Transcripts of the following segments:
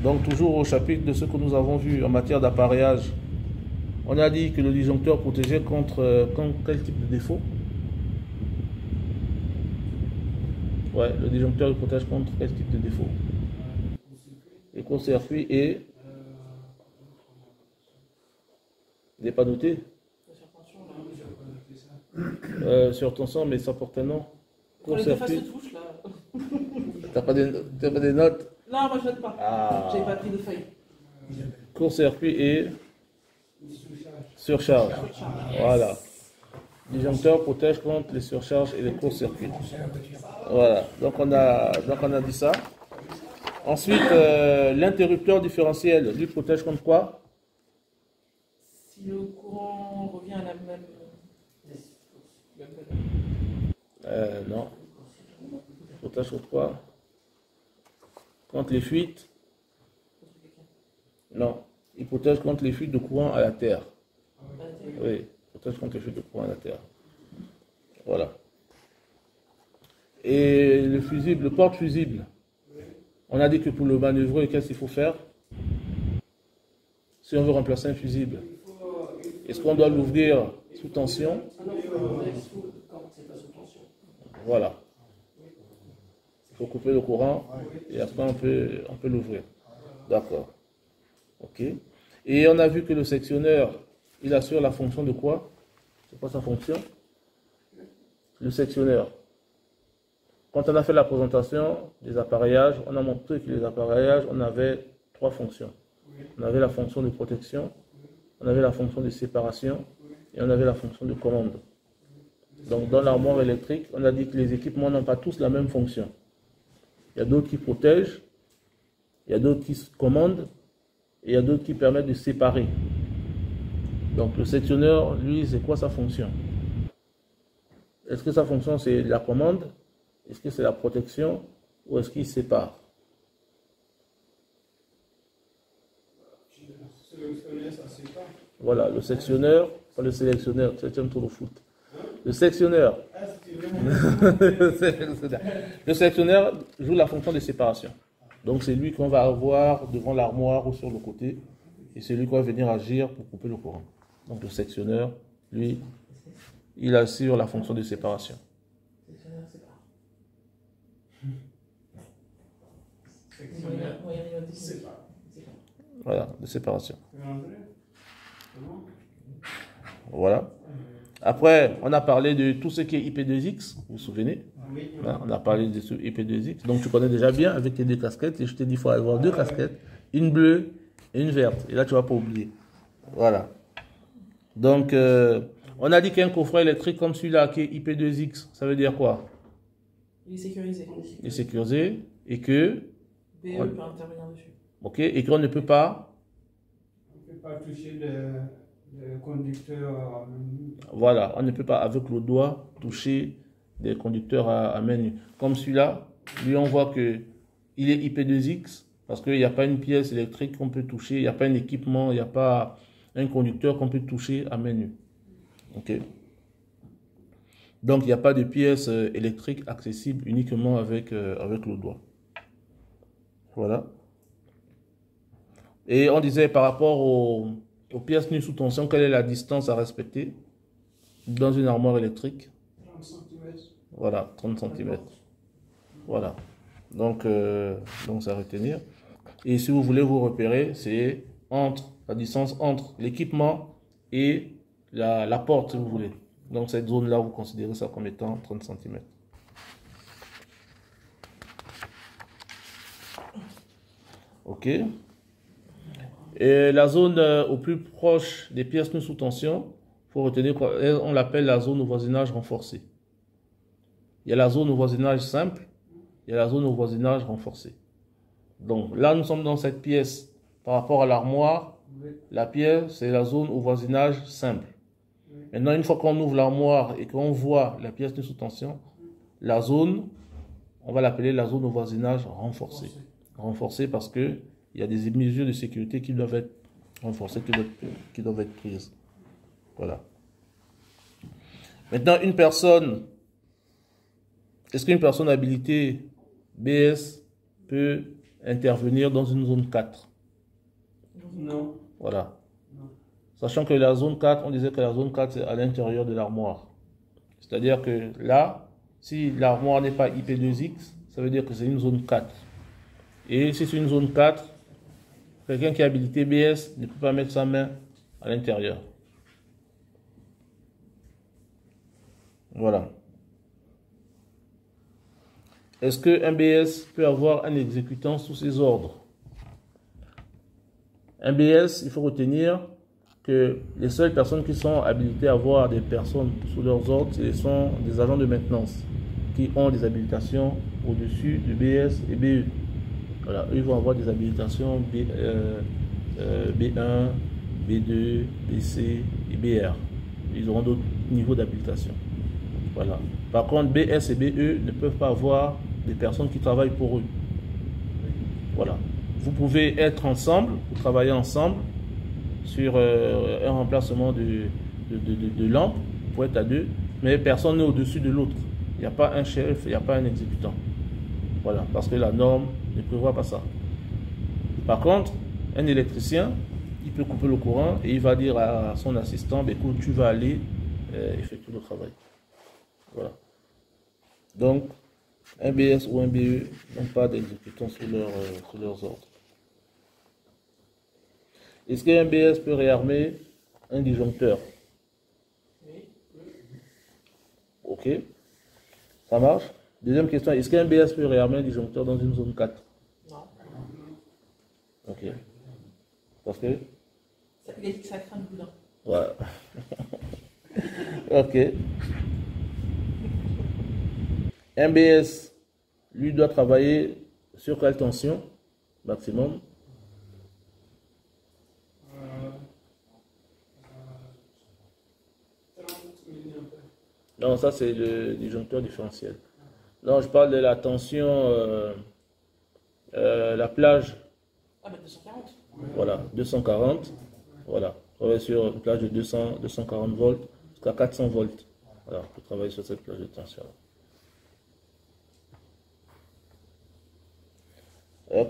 Donc toujours au chapitre de ce que nous avons vu en matière d'appareillage, on a dit que le disjoncteur protégeait contre quel type de défaut? Ouais, le disjoncteur il protège contre quel type de défaut? Les court-circuits et... Il n'est pas noté? Surtension, mais ça porte un nom. Court-circuit. T'as pas des notes? Non, moi je note pas. Ah. J'ai pas pris de feuille. Court-circuit et surcharge. Voilà. Disjoncteur protège contre les surcharges et les courts-circuits. Voilà. Donc on a dit ça. Ensuite, l'interrupteur différentiel, lui protège contre quoi? Si le courant revient à la même... Non. Protège contre quoi? Contre les fuites? Non. Il protège contre les fuites de courant à la terre. Oui, il protège contre les fuites de courant à la terre. Voilà. Et le fusible, le porte-fusible. On a dit que pour le manœuvrer, qu'est-ce qu'il faut faire? Si on veut remplacer un fusible, est-ce qu'on doit l'ouvrir sous tension? Voilà. Il faut couper le courant et après on peut l'ouvrir. D'accord. Ok. Et on a vu que le sectionneur, il assure la fonction de quoi? C'est quoi sa fonction? Le sectionneur. Quand on a fait la présentation des appareillages, on a montré que les appareillages, on avait trois fonctions. On avait la fonction de protection, on avait la fonction de séparation et on avait la fonction de commande. Donc dans l'armoire électrique, on a dit que les équipements n'ont pas tous la même fonction. Il y a d'autres qui protègent, il y a d'autres qui commandent et il y a d'autres qui permettent de séparer. Donc le sectionneur, lui, c'est quoi sa fonction? Est-ce que sa fonction c'est la commande? Est-ce que c'est la protection? Ou est-ce qu'il sépare? Voilà, le sectionneur, pas le sélectionneur, c'est un tour de foot. Le sectionneur. Le sectionneur joue la fonction de séparation. Donc c'est lui qu'on va avoir devant l'armoire ou sur le côté. Et c'est lui qui va venir agir pour couper le courant. Donc le sectionneur, lui, il assure la fonction de séparation. Voilà, de séparation. Voilà. Après, on a parlé de tout ce qui est IP2X, vous vous souvenez? On a parlé de ce IP2X. Donc tu connais déjà bien avec tes deux casquettes. Et je t'ai dit qu'il faut avoir deux casquettes, une bleue et une verte. Et là, tu ne vas pas oublier. Voilà. Donc, on a dit qu'un coffret électrique comme celui-là, qui est IP2X, ça veut dire quoi? Il est sécurisé. Il est sécurisé et que... BE peut intervenir dessus. Ok, et qu'on ne peut pas... On ne peut pas toucher le conducteur. Voilà, on ne peut pas avec le doigt toucher des conducteurs à main nue. Comme celui-là, lui on voit que il est IP2X parce qu'il n'y a pas une pièce électrique qu'on peut toucher, il n'y a pas un équipement, il n'y a pas un conducteur qu'on peut toucher à main nue. Ok. Donc il n'y a pas de pièce électrique accessible uniquement avec le doigt. Voilà. Et on disait par rapport aux pièces nues sous tension, quelle est la distance à respecter dans une armoire électrique? 30 cm. Voilà, 30 cm. Voilà. Donc c'est à retenir. Et si vous voulez vous repérer, c'est la distance entre l'équipement et la porte, si vous voulez. Donc cette zone-là, vous considérez ça comme étant 30 cm. Ok. Et la zone au plus proche des pièces nues sous tension, il faut retenir qu'on l'appelle la zone au voisinage renforcé. Il y a la zone au voisinage simple, il y a la zone au voisinage renforcé. Donc là, nous sommes dans cette pièce par rapport à l'armoire. La pièce, c'est la zone au voisinage simple. Maintenant, une fois qu'on ouvre l'armoire et qu'on voit la pièce nue sous tension, la zone, on va l'appeler la zone au voisinage renforcé. Renforcé parce que il y a des mesures de sécurité qui doivent être renforcées, qui doivent être prises. Voilà. Maintenant, une personne, est-ce qu'une personne habilitée BS peut intervenir dans une zone 4. Non. Voilà. Non. Sachant que la zone 4, on disait que la zone 4, c'est à l'intérieur de l'armoire. C'est-à-dire que là, si l'armoire n'est pas IP2X, ça veut dire que c'est une zone 4. Et si c'est une zone 4, quelqu'un qui est habilité BS ne peut pas mettre sa main à l'intérieur. Voilà. Est-ce qu'un BS peut avoir un exécutant sous ses ordres? Un BS, il faut retenir que les seules personnes qui sont habilitées à avoir des personnes sous leurs ordres, ce sont des agents de maintenance qui ont des habilitations au-dessus de BS et BE. Voilà, eux, ils vont avoir des habilitations B1, B2, BC et BR. Ils auront d'autres niveaux d'habilitation. Voilà. Par contre, BS et BE ne peuvent pas avoir des personnes qui travaillent pour eux. Voilà. Vous pouvez être ensemble, vous travaillez ensemble sur un remplacement de lampe, pour être à deux, mais personne n'est au-dessus de l'autre. Il n'y a pas un chef, il n'y a pas un exécutant. Voilà, parce que la norme ne prévoit pas ça. Par contre, un électricien, il peut couper le courant et il va dire à son assistant, écoute, tu vas aller effectuer le travail. Voilà. Donc, un BS ou un BE n'ont pas d'exécutant sous leurs ordres. Est-ce qu'un BS peut réarmer un disjoncteur? Oui. Ok. Ça marche? Deuxième question, est-ce qu'un BS peut réarmer un disjoncteur dans une zone 4? Non. Ok. Parce que? Ça craint le boudin. Voilà. Ok. Un BS, lui, doit travailler sur quelle tension maximum? Euh, 30 milliampères. Non, ça c'est le disjoncteur différentiel. Non, je parle de la tension, la plage. Ah bah 240. Voilà, 240. Voilà, on travaille sur une plage de 240 volts jusqu'à 400 volts. Voilà, on peut travailler sur cette plage de tension.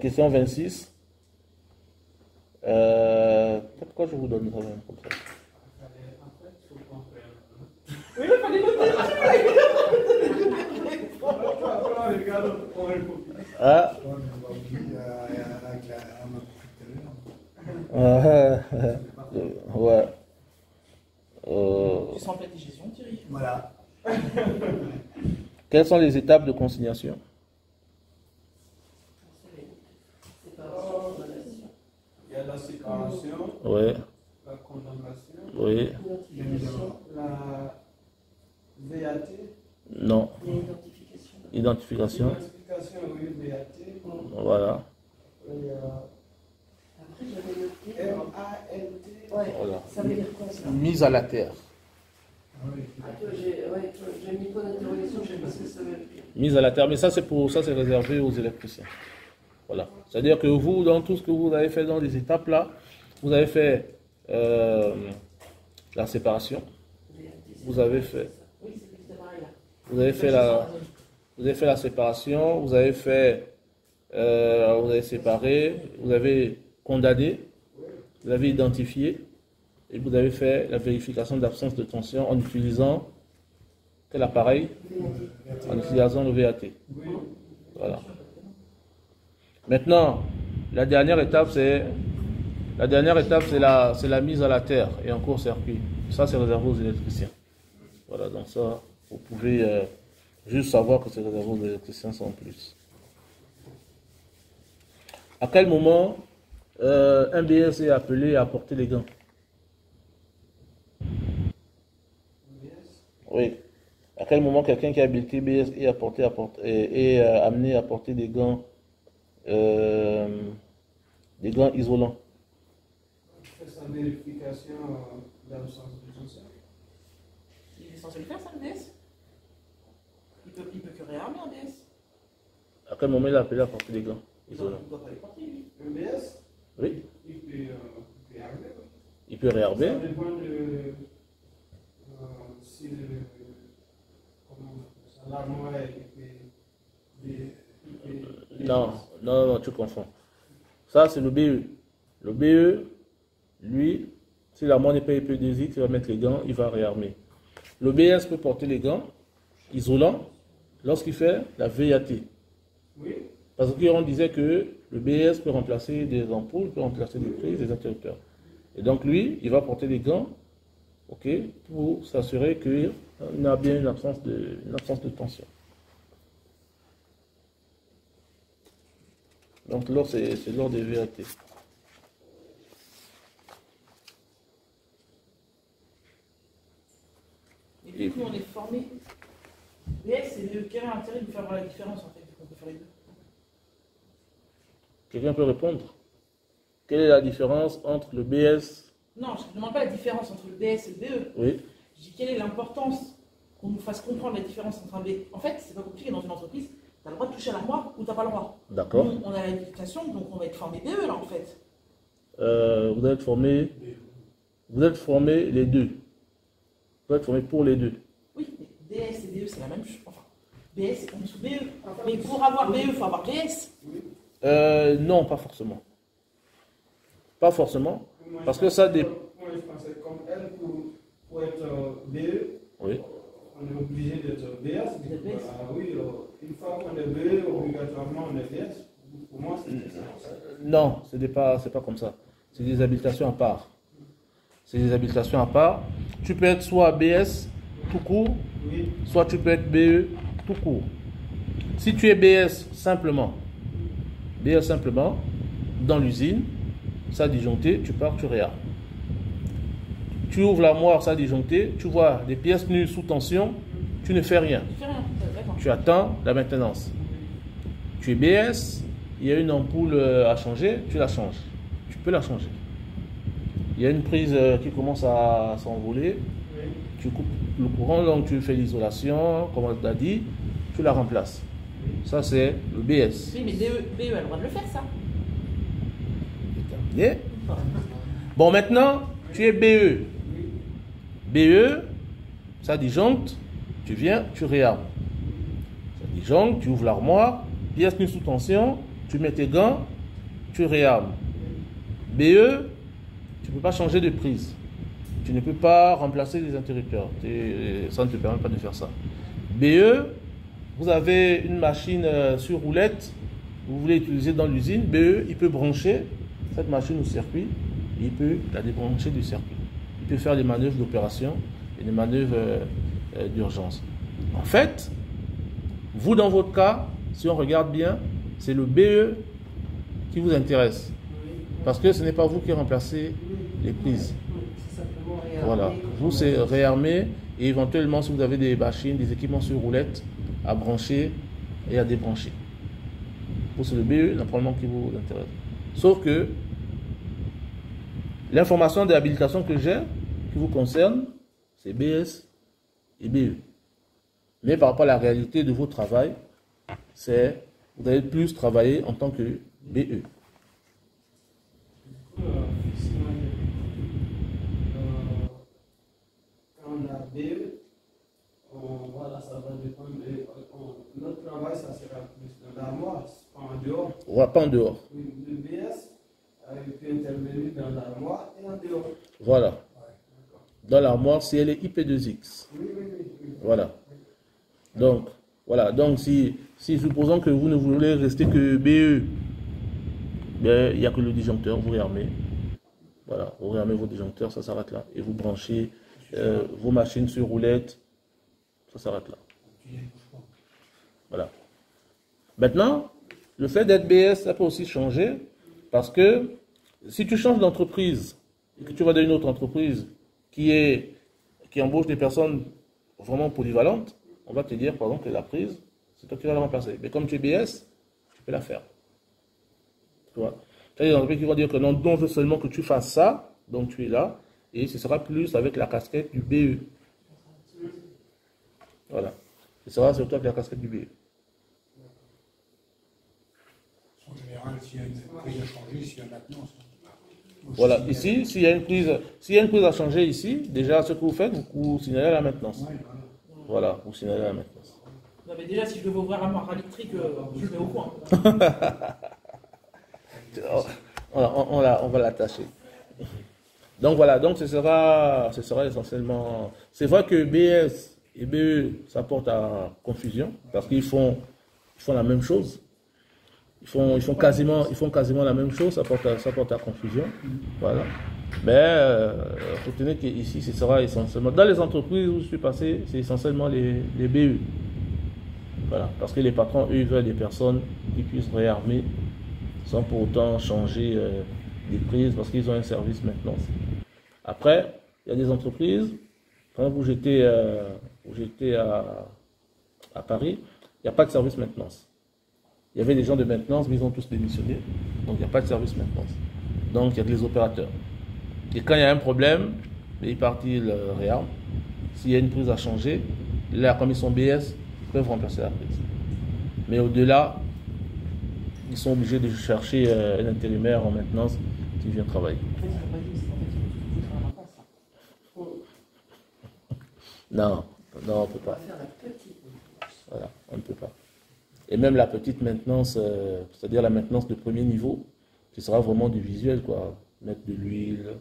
Question 26. Pourquoi je vous donne ça même comme ça? En fait, il faut comprendre. Oui, il fallait noter. Regarde, on répond. Ah, ouais. Tu sens la digestion, Thierry. Voilà. Quelles sont les étapes de consignation? Il y a la séparation, Ouais, la condamnation, oui, la VAT, non. Identification. l'identification, oui, VAT, Voilà. Après, j'avais noté. MALT. Ouais, Voilà. ça veut dire quoi ça? Mise à la terre. J'ai mis point d'interrogation, je sais pas ce que ça veut dire. Mise à la terre, mais ça c'est réservé aux électriciens. Voilà. C'est-à-dire que vous, dans tout ce que vous avez fait dans les étapes là, vous avez fait la séparation, vous avez fait, Oui, c'est pareil là. vous avez fait la séparation, vous avez fait, vous avez séparé, vous avez condamné, vous avez identifié, et vous avez fait la vérification d'absence de tension en utilisant quel appareil? En utilisant le VAT. Voilà. Maintenant, la dernière étape, c'est la mise à la terre et en court-circuit. Ça, c'est réservé aux électriciens. Voilà, donc ça, vous pouvez juste savoir que c'est réservé aux électriciens sans plus. À quel moment un BS est appelé à porter les gants? Oui. À quel moment quelqu'un qui a habilité BS est amené à porter des gants isolants? Il fait sa vérification d'absence de tension. Il est censé le faire ça, le DS? Il peut que réarmer un DS. À quel moment il est appelé à porter des gants Il isolants? ne doit pas les porter, lui. Un BS, Oui. il peut réarmer. Il peut réarmer. Ça dépend de si l'armoire est équipée. Non, non, tu confonds. Ça, c'est le BE. Le BE, lui, si la main n'est pas épidésique, il va mettre les gants, il va réarmer. Le BS peut porter les gants isolants lorsqu'il fait la VAT. Oui. Parce qu'on disait que le BS peut remplacer des ampoules, peut remplacer des prises, des interrupteurs. Et donc lui, il va porter les gants, ok, pour s'assurer qu'il a bien une absence de tension. Donc là, c'est lors des VAT. Et du coup, on est formé. BS et BE, quel est l'intérêt de faire la différence en fait, on peut faire les deux? Quelqu'un peut répondre? Quelle est la différence entre le BS? Non, je ne demande pas la différence entre le BS et le BE. Oui. Je dis quelle est l'importance qu'on nous fasse comprendre la différence entre un B. En fait, c'est pas compliqué dans une entreprise. Tu as le droit de toucher à l'armoire ou tu n'as pas le droit. D'accord. Nous, on a l'habilitation, donc on va être formé BE là en fait. Vous êtes formé les deux. Vous êtes formé pour les deux. Oui, mais BS et BE c'est la même chose. Enfin, BS c'est en dessous de BE. Mais pour avoir BE, il faut avoir BS. Non, pas forcément. Pas forcément. Parce que ça dépend. Moi, je pensais comme elle, pour être BE, Oui. on est obligé d'être BS. Oui, une fois qu'on est BE, obligatoirement on est BS. Pour moi, c'est ça. Non, c'est pas comme ça. C'est des habilitations à part. C'est des habilitations à part. Tu peux être soit BS tout court, Oui. soit tu peux être BE tout court. Si tu es BS simplement, dans l'usine, ça a disjoncté, tu pars, tu réarmes. Tu ouvres l'armoire, ça a disjoncté, tu vois des pièces nues sous tension, tu ne fais rien. Je fais rien, d'accord. Tu attends la maintenance. Tu es BS, il y a une ampoule à changer, tu la changes. Tu peux la changer. Il y a une prise qui commence à s'envoler, Oui. tu coupes le courant, donc tu fais l'isolation, comme on l'a dit, tu la remplaces. Ça, c'est le BS. Oui, mais BE a le droit de le faire ça. Terminé. Bon, maintenant, tu es BE. BE, ça disjoncte, tu viens, tu réarmes. Ça disjoncte, tu ouvres l'armoire, pièce nue sous tension, tu mets tes gants, tu réarmes. BE, tu ne peux pas changer de prise. Tu ne peux pas remplacer les interrupteurs. Ça ne te permet pas de faire ça. BE, vous avez une machine sur roulette, vous voulez utiliser dans l'usine, BE, il peut brancher cette machine au circuit, et il peut la débrancher du circuit. Il peut faire des manœuvres d'opération et des manœuvres d'urgence. En fait, vous dans votre cas, si on regarde bien, c'est le BE qui vous intéresse. Parce que ce n'est pas vous qui remplacez les prises. Voilà, vous c'est réarmer et éventuellement si vous avez des machines, des équipements sur roulette à brancher et à débrancher. Vous c'est le BE naturellement qui vous intéresse. Sauf que l'information de l'habilitation que j'ai, qui vous concerne, c'est BS et BE. Mais par rapport à la réalité de votre travail, c'est vous allez plus travailler en tant que BE. Quand on a BE, voilà, ça va dépendre. Notre travail, ça sera plus dans l'armoire, pas en dehors. On va pas en dehors. Le BS, il peut intervenir dans l'armoire et en dehors. Voilà. Dans l'armoire, si elle est IP2X. Oui. Voilà. Donc, voilà. Donc, si supposons que vous ne voulez rester que BE, ben, il n'y a que le disjoncteur, vous réarmez. Voilà, vous réarmez vos disjoncteurs, ça s'arrête là. Et vous branchez vos machines sur roulette, ça s'arrête là. Voilà. Maintenant, le fait d'être BS, ça peut aussi changer, parce que si tu changes d'entreprise, et que tu vas dans une autre entreprise qui embauche des personnes vraiment polyvalentes, on va te dire, par exemple, que la prise, c'est toi qui vas la remplacer. Mais comme tu es BS, tu peux la faire. Tu vois. Il y a des entreprises qui vont dire que non, je veux seulement que tu fasses ça, donc tu es là, et ce sera plus avec la casquette du BE. Voilà. Ce sera surtout avec la casquette du BE. En général, s'il y a une prise à changer, s'il y a une maintenance. Voilà, ici, s'il y a une prise à changer ici, déjà ce que vous faites, vous signalez à la maintenance. Voilà, vous signalez à la maintenance. Non, mais déjà, si je devais ouvrir un armoire électrique, je le mets au coin. On va l'attacher. Donc voilà, donc ce sera essentiellement... C'est vrai que BS et BE, ça porte à confusion, parce qu'ils font la même chose. Ils font quasiment la même chose, ça porte à confusion. Voilà. Mais retenez qu'ici, ce sera essentiellement... Dans les entreprises où je suis passé, c'est essentiellement les BE. Voilà. Parce que les patrons, eux, ils veulent des personnes qui puissent réarmer sans pour autant changer des prises, parce qu'ils ont un service maintenant. Après, il y a des entreprises, quand vous j'étais à Paris, il n'y a pas de service maintenance. Il y avait des gens de maintenance, mais ils ont tous démissionné. Donc il n'y a pas de service maintenance. Donc il y a que les opérateurs. Et quand il y a un problème, ils partent, ils réarment. S'il y a une prise à changer, là, comme ils sont BS, ils peuvent remplacer la prise. Mais au-delà, ils sont obligés de chercher un intérimaire en maintenance qui vient travailler. Non, on ne peut pas. Voilà, on ne peut pas. Et même la petite maintenance, c'est-à-dire la maintenance de premier niveau, qui sera vraiment du visuel, quoi. Mettre de l'huile,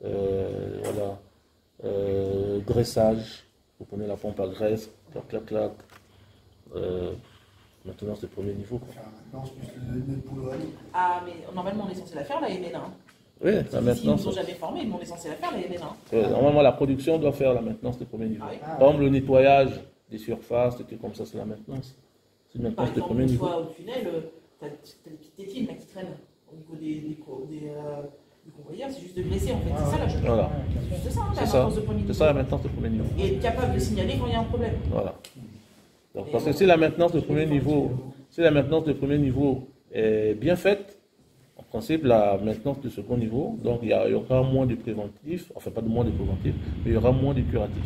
voilà, graissage, vous prenez la pompe à graisse, clac. Maintenance de premier niveau, quoi. Ah, mais normalement, on est censé la faire, la MN1. Oui, la maintenance. S'ils ne nous ont jamais formés, mais on est censé la faire, la MN1. Normalement, la production doit faire la maintenance de premier niveau. Ah oui. Par exemple, le nettoyage des surfaces, des trucs comme ça, c'est la maintenance. C'est une Par maintenance de exemple, premier une niveau. fois au tunnel, t'as des petites tétines là, qui traînent au niveau du convoyeur, c'est juste de blesser en fait. C'est ça la chose. Voilà. C'est juste ça, la C'est ça. maintenance de premier niveau. C'est ça la maintenance de premier niveau. Et être capable de signaler quand il y a un problème. Voilà. Donc, parce que si la maintenance de premier niveau, est bien faite, en principe, la maintenance de second niveau, donc il y aura moins de préventif, enfin pas de moins de préventif, mais il y aura moins de curatif.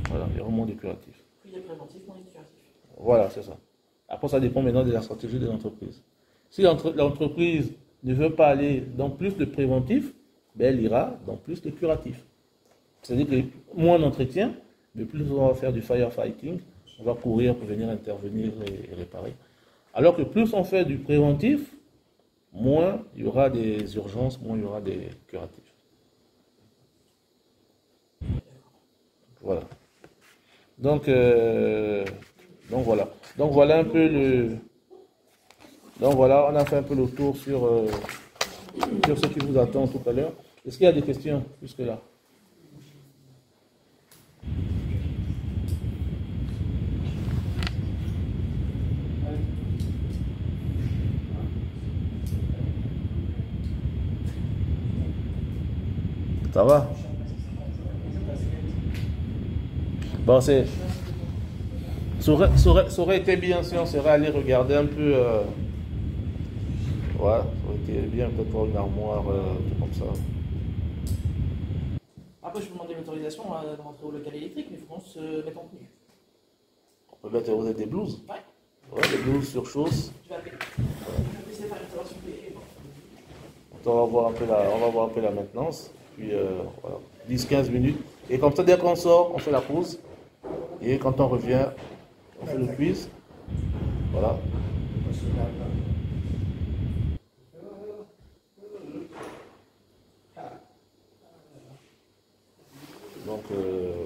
Voilà, il y aura moins de curatif. Plus il y a préventif, moins il y a curatif. Voilà, c'est ça. Après, ça dépend maintenant de la stratégie de l'entreprise. Si l'entreprise ne veut pas aller dans plus de préventif, ben elle ira dans plus de curatif. C'est-à-dire que moins d'entretien, mais plus on va faire du firefighting, on va courir pour venir intervenir et réparer. Alors que plus on fait du préventif, moins il y aura des urgences, moins il y aura des curatifs. Voilà. Donc voilà. Donc voilà un peu le. Donc voilà, on a fait un peu le tour sur ce qui vous attend tout à l'heure. Est-ce qu'il y a des questions jusque-là? Ça va? Bon, ça aurait été bien si on serait allé regarder un peu. Ouais, ça aurait été bien peut-être pour une armoire, tout comme ça. Après, je peux demander l'autorisation de rentrer au local électrique, mais il faut qu'on se mette en tenue. On peut mettre des blouses. Ouais. Ouais, des blouses sur chausses. Je vais appeler. Je vais essayer de faire une intervention privée. On va voir un peu la maintenance. Puis voilà, 10-15 minutes. Et comme ça, dès qu'on sort, on fait la pause. Et quand on revient, on fait le quiz. Voilà.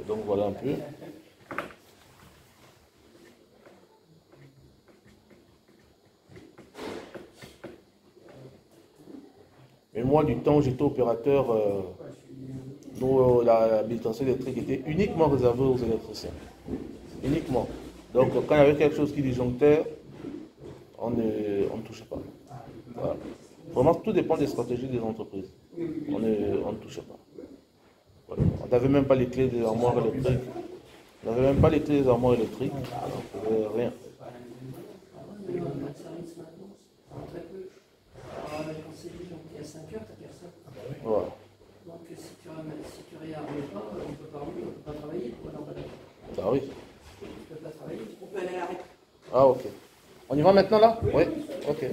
Donc voilà un peu. Mais moi, du temps où j'étais opérateur, l'habilitation électrique était uniquement réservée aux électriciens. Uniquement. Donc quand il y avait quelque chose qui disjonctait, on ne touchait pas. Voilà. Vraiment, tout dépend des stratégies des entreprises. On ne touchait pas. Voilà. On n'avait même pas les clés des armoires électriques. On n'avait même pas les clés des armoires électriques. Alors, on ne faisait rien. Quand c'est des gens qui à 5 heures, t'as personne. Voilà. Donc si tu réarmes pas, on peut pas travailler. Ah oui. On peut pas travailler. On peut aller à l'arrêt. Ah ok. On y va maintenant là? Oui. Ok.